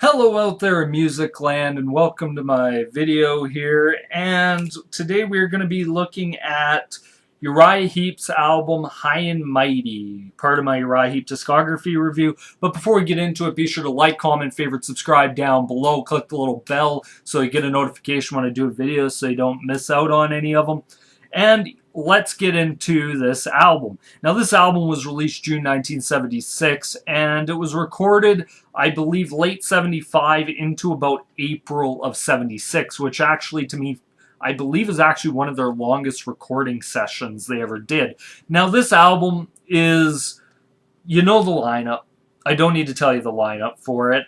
Hello out there in music land and welcome to my video here, and today we're going to be looking at Uriah Heep's album High and Mighty, part of my Uriah Heep Discography review. But before we get into it, be sure to like, comment, favorite, subscribe down below, click the little bell so you get a notification when I do a video so you don't miss out on any of them. And let's get into this album. Now, this album was released June 1976, and it was recorded, I believe, late 75 into about April of 76, which actually, to me, I believe is actually one of their longest recording sessions they ever did. Now, this album is, you know the lineup. I don't need to tell you the lineup for it.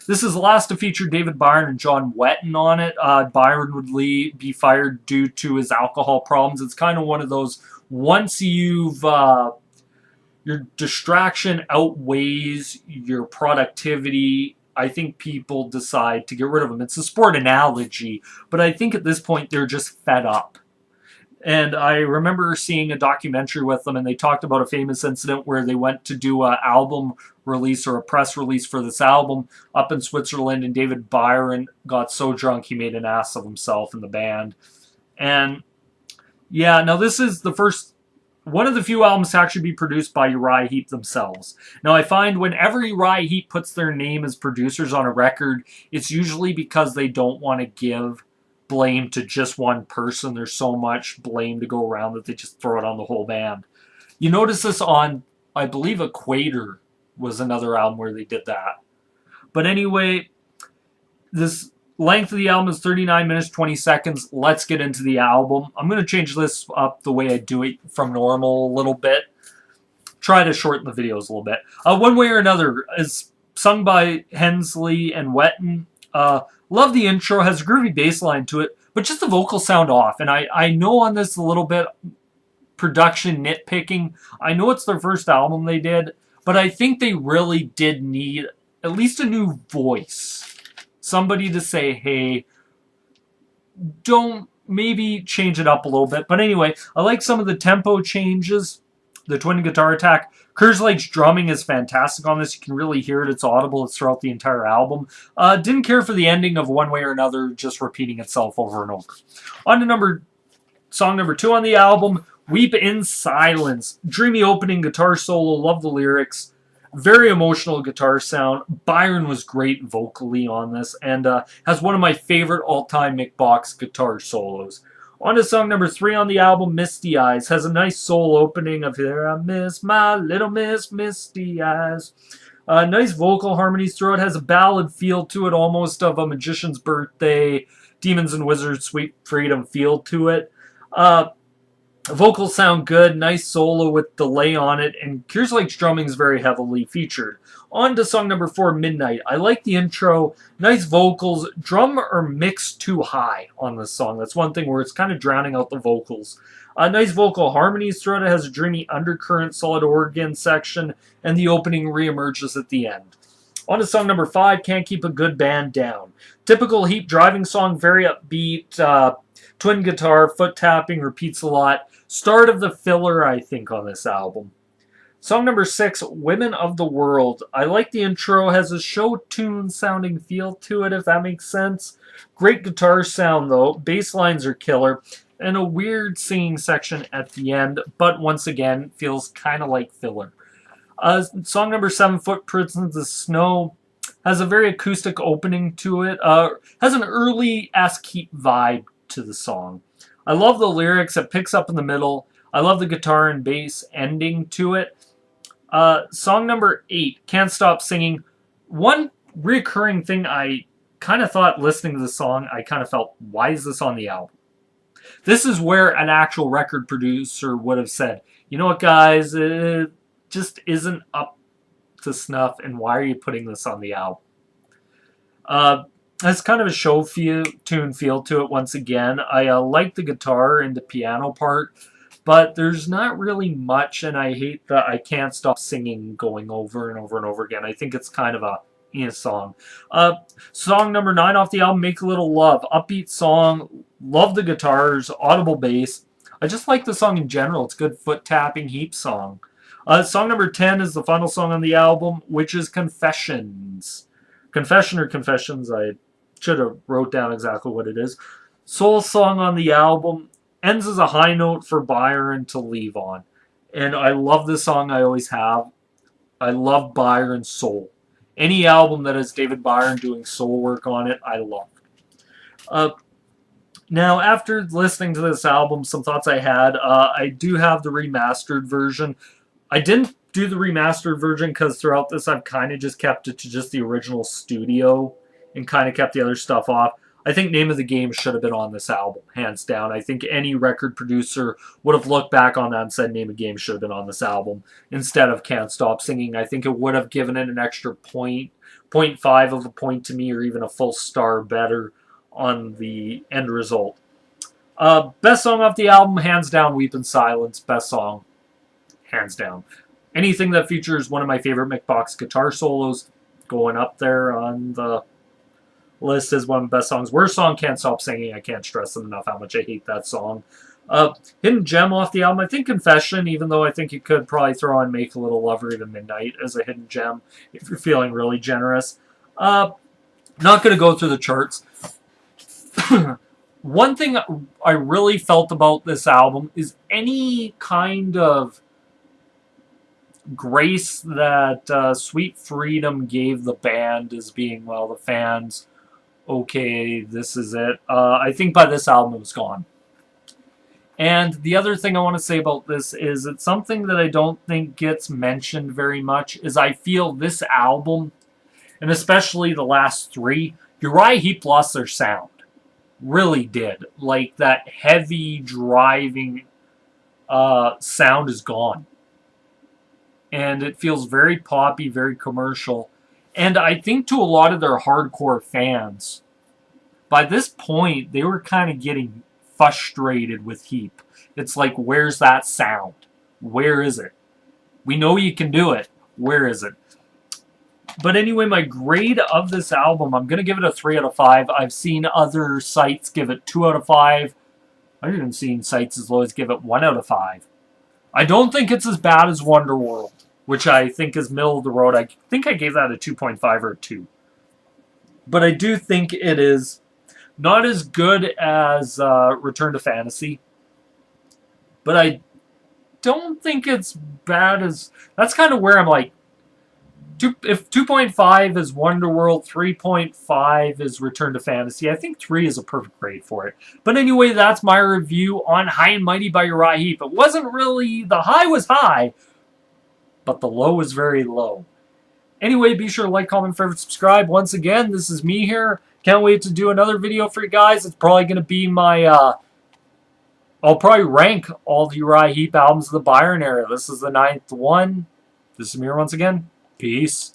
This is the last to feature David Byron and John Wetton on it. Byron would be fired due to his alcohol problems. It's kind of one of those, once you've, your distraction outweighs your productivity, I think people decide to get rid of him. It's a sport analogy, but I think at this point they're just fed up. And I remember seeing a documentary with them, and they talked about a famous incident where they went to do an album release or a press release for this album up in Switzerland, and David Byron got so drunk he made an ass of himself and the band. And yeah, now this is the first, one of the few albums to actually be produced by Uriah Heep themselves. Now I find whenever Uriah Heep puts their name as producers on a record, it's usually because they don't want to give blame to just one person. There's so much blame to go around that they just throw it on the whole band. You notice this on, I believe, Equator was another album where they did that. But anyway, this length of the album is 39 minutes, 20 seconds. Let's get into the album. I'm going to change this up the way I do it from normal a little bit. Try to shorten the videos a little bit. One Way or Another is sung by Hensley and Wetton. Love the intro, has a groovy bass line to it, but just the vocals sound off. And I know on this a little bit production nitpicking. I know it's their first album they did, but I think they really did need at least a new voice. Somebody to say, hey, don't maybe change it up a little bit. But anyway, I like some of the tempo changes, the twin guitar attack. Kerslake's drumming is fantastic on this. You can really hear it. It's audible. It's throughout the entire album. Didn't care for the ending of One Way or Another, just repeating itself over and over. On to song number 2 on the album, Weep in Silence. Dreamy opening guitar solo. Love the lyrics. Very emotional guitar sound. Byron was great vocally on this, and has one of my favorite all-time Mick Box guitar solos. On to song number 3 on the album, Misty Eyes. Has a nice soul opening of Here I Miss My Little Miss Misty Eyes. Nice vocal harmonies throughout. Has a ballad feel to it, almost of A Magician's Birthday, Demons and Wizards, Sweet Freedom feel to it. Vocals sound good. Nice solo with delay on it. And Kerslake's drumming is very heavily featured. On to song number 4, Midnight. I like the intro. Nice vocals. Drum are mixed too high on this song. That's one thing where it's kind of drowning out the vocals. Nice vocal harmonies throughout. It has a dreamy undercurrent, solid organ section, and the opening reemerges at the end. On to song number 5, Can't Keep a Good Band Down. Typical Heep driving song, very upbeat. Twin guitar, foot tapping, repeats a lot. Start of the filler, I think, on this album. Song number 6, Women of the World. I like the intro. Has a show tune sounding feel to it, if that makes sense. Great guitar sound, though. Bass lines are killer. And a weird singing section at the end, but once again, feels kind of like filler. Song number 7, Footprints in the Snow. Has a very acoustic opening to it. Has an early-esque Heep vibe to the song. I love the lyrics. It picks up in the middle. I love the guitar and bass ending to it. Song number 8, Can't Stop Singing. One recurring thing I kind of thought listening to the song, I kind of felt, why is this on the album? This is where an actual record producer would have said, you know what, guys, it just isn't up to snuff, and why are you putting this on the album? Has kind of a show tune feel to it once again. I like the guitar and the piano part, but there's not really much, and I hate that I can't stop singing going over and over and over again. I think it's kind of a song. Song number 9 off the album, Make a Little Love. Upbeat song. Love the guitars, audible bass. I just like the song in general. It's good foot tapping Heep song. Song number 10 is the final song on the album, which is Confessions. Confession or Confessions, I should have wrote down exactly what it is. Soul song on the album, ends as a high note for Byron to leave on. And I love this song, I always have. I love Byron's soul. Any album that has David Byron doing soul work on it, I love. Uh, Now, after listening to this album, some thoughts I had. I do have the remastered version. I didn't do the remastered version because throughout this I've kind of just kept it to just the original studio and kind of kept the other stuff off. I think Name of the Game should have been on this album, hands down. I think any record producer would have looked back on that and said Name of the Game should have been on this album instead of Can't Stop Singing. I think it would have given it an extra point, 0.5 of a point to me, or even a full star better on the end result. Best song off the album, hands down, Weep in Silence. Best song, hands down. Anything that features one of my favorite Mick Box guitar solos going up there on the list is one of the best songs. Worst song, Can't Stop Singing. I can't stress enough how much I hate that song. Hidden gem off the album, I think Confession, even though I think you could probably throw on Make a Little Love or even Midnight as a hidden gem if you're feeling really generous. Not going to go through the charts. One thing I really felt about this album is any kind of grace that Sweet Freedom gave the band as being, well, the fans, okay, this is it. I think by this album it was gone. And the other thing I want to say about this is it's something that I don't think gets mentioned very much, is I feel this album, and especially the last three, Uriah Heep lost their sound. Really did. Like, that heavy driving sound is gone. And it feels very poppy, very commercial. And I think to a lot of their hardcore fans, by this point, they were kind of getting frustrated with Heep. It's like, where's that sound? Where is it? We know you can do it. Where is it? But anyway, my grade of this album, I'm going to give it a 3 out of 5. I've seen other sites give it 2 out of 5. I've even seen sites as low as give it 1 out of 5. I don't think it's as bad as Wonderworld, which I think is middle of the road. I think I gave that a 2.5 or a 2. But I do think it is not as good as Return to Fantasy. But I don't think it's bad as... That's kind of where I'm like, if 2.5 is Wonderworld, 3.5 is Return to Fantasy, I think 3 is a perfect grade for it. But anyway, that's my review on High and Mighty by Uriah Heep. It wasn't really... The high was high, but the low was very low. Anyway, be sure to like, comment, favorite, subscribe. Once again, this is me here. Can't wait to do another video for you guys. It's probably going to be my... I'll probably rank all the Uriah Heep albums of the Byron era. This is the 9th one. This is Amir once again. Peace.